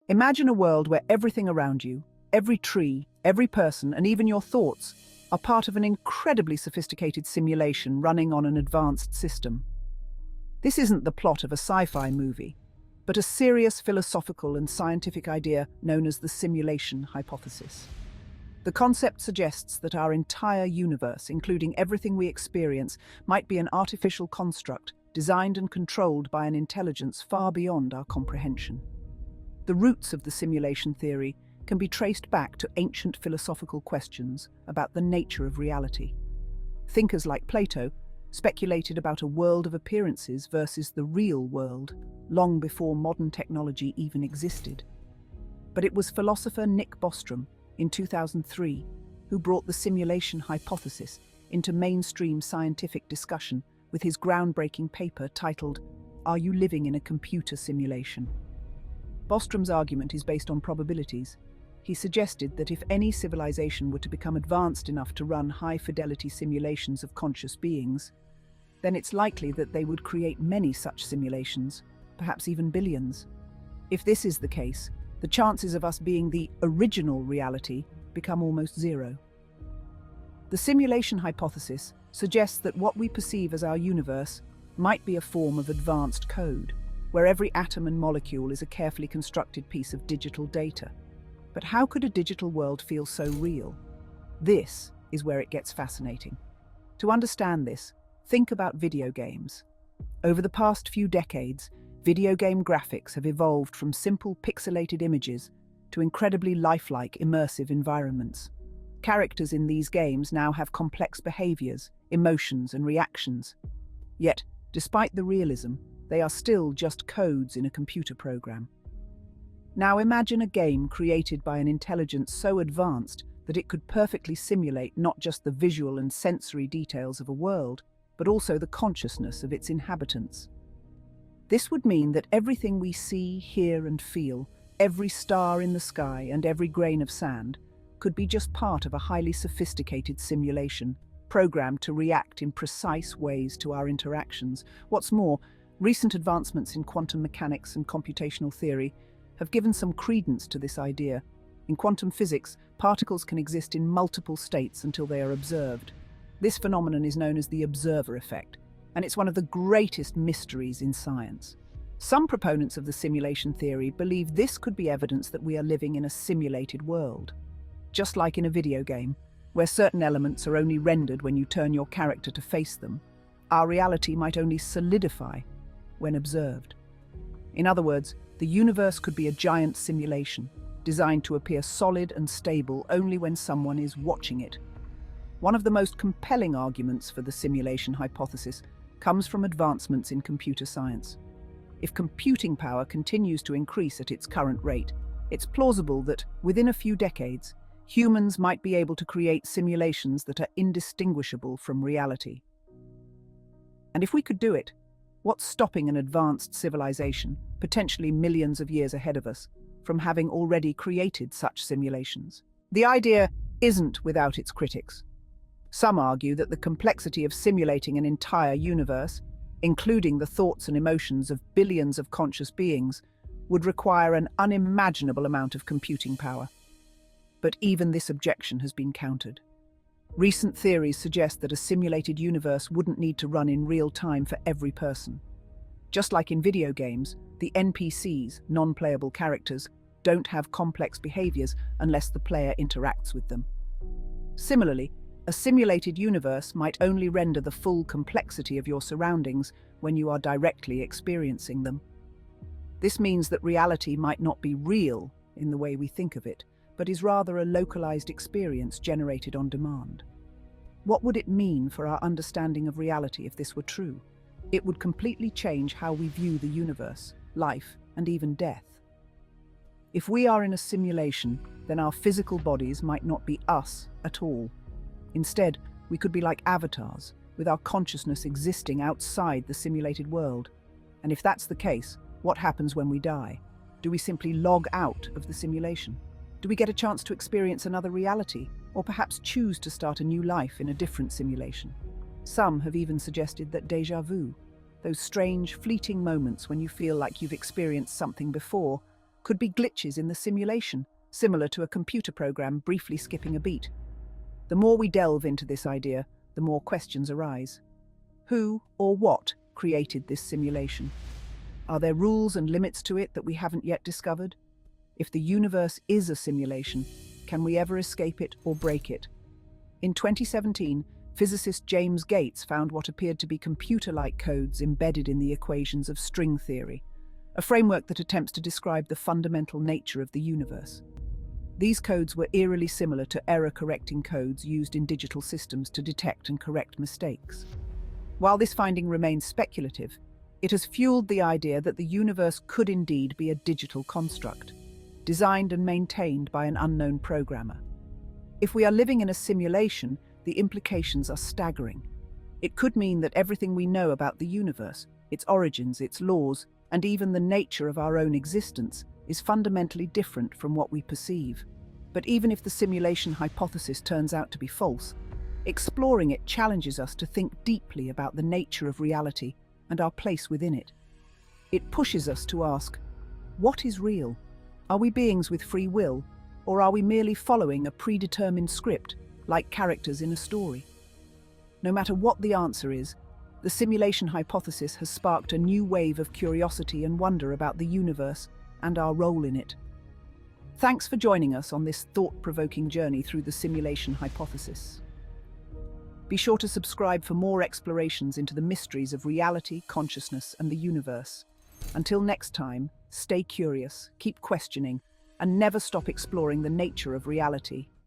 Imagine a world where everything around you, every tree, every person, and even your thoughts are part of an incredibly sophisticated simulation running on an advanced system. This isn't the plot of a sci-fi movie, but a serious philosophical and scientific idea known as the simulation hypothesis. The concept suggests that our entire universe, including everything we experience, might be an artificial construct designed and controlled by an intelligence far beyond our comprehension. The roots of the simulation theory can be traced back to ancient philosophical questions about the nature of reality. Thinkers like Plato speculated about a world of appearances versus the real world, long before modern technology even existed. But it was philosopher Nick Bostrom, in 2003, who brought the simulation hypothesis into mainstream scientific discussion with his groundbreaking paper titled, "Are You Living in a Computer Simulation?" Bostrom's argument is based on probabilities. He suggested that if any civilization were to become advanced enough to run high-fidelity simulations of conscious beings, then it's likely that they would create many such simulations, perhaps even billions. If this is the case, the chances of us being the original reality become almost zero. The simulation hypothesis suggests that what we perceive as our universe might be a form of advanced code, where every atom and molecule is a carefully constructed piece of digital data. But how could a digital world feel so real? This is where it gets fascinating. To understand this, think about video games. Over the past few decades, video game graphics have evolved from simple pixelated images to incredibly lifelike, immersive environments. Characters in these games now have complex behaviors, emotions, and reactions. Yet, despite the realism, they are still just codes in a computer program. Now imagine a game created by an intelligence so advanced that it could perfectly simulate not just the visual and sensory details of a world, but also the consciousness of its inhabitants. This would mean that everything we see, hear, and feel, every star in the sky and every grain of sand, could be just part of a highly sophisticated simulation, programmed to react in precise ways to our interactions. What's more, recent advancements in quantum mechanics and computational theory have given some credence to this idea. In quantum physics, particles can exist in multiple states until they are observed. This phenomenon is known as the observer effect, and it's one of the greatest mysteries in science. Some proponents of the simulation theory believe this could be evidence that we are living in a simulated world. Just like in a video game, where certain elements are only rendered when you turn your character to face them, our reality might only solidify when observed. In other words, the universe could be a giant simulation, designed to appear solid and stable only when someone is watching it. One of the most compelling arguments for the simulation hypothesis comes from advancements in computer science. If computing power continues to increase at its current rate, it's plausible that, within a few decades, humans might be able to create simulations that are indistinguishable from reality. And if we could do it, what's stopping an advanced civilization, potentially millions of years ahead of us, from having already created such simulations? The idea isn't without its critics. Some argue that the complexity of simulating an entire universe, including the thoughts and emotions of billions of conscious beings, would require an unimaginable amount of computing power. But even this objection has been countered. Recent theories suggest that a simulated universe wouldn't need to run in real time for every person. Just like in video games, the NPCs, non-playable characters, don't have complex behaviors unless the player interacts with them. Similarly, a simulated universe might only render the full complexity of your surroundings when you are directly experiencing them. This means that reality might not be real in the way we think of it, but is rather a localized experience generated on demand. What would it mean for our understanding of reality if this were true? It would completely change how we view the universe, life, and even death. If we are in a simulation, then our physical bodies might not be us at all. Instead, we could be like avatars, with our consciousness existing outside the simulated world. And if that's the case, what happens when we die? Do we simply log out of the simulation? Do we get a chance to experience another reality, or perhaps choose to start a new life in a different simulation? Some have even suggested that déjà vu, those strange, fleeting moments when you feel like you've experienced something before, could be glitches in the simulation, similar to a computer program briefly skipping a beat. The more we delve into this idea, the more questions arise. Who or what created this simulation? Are there rules and limits to it that we haven't yet discovered? If the universe is a simulation, can we ever escape it or break it? In 2017, physicist James Gates found what appeared to be computer-like codes embedded in the equations of string theory, a framework that attempts to describe the fundamental nature of the universe. These codes were eerily similar to error-correcting codes used in digital systems to detect and correct mistakes. While this finding remains speculative, it has fueled the idea that the universe could indeed be a digital construct, designed and maintained by an unknown programmer. If we are living in a simulation, the implications are staggering. It could mean that everything we know about the universe, its origins, its laws, and even the nature of our own existence, is fundamentally different from what we perceive. But even if the simulation hypothesis turns out to be false, exploring it challenges us to think deeply about the nature of reality and our place within it. It pushes us to ask, what is real? Are we beings with free will, or are we merely following a predetermined script, like characters in a story? No matter what the answer is, the simulation hypothesis has sparked a new wave of curiosity and wonder about the universe and our role in it. Thanks for joining us on this thought-provoking journey through the simulation hypothesis. Be sure to subscribe for more explorations into the mysteries of reality, consciousness, and the universe. Until next time, stay curious, keep questioning, and never stop exploring the nature of reality.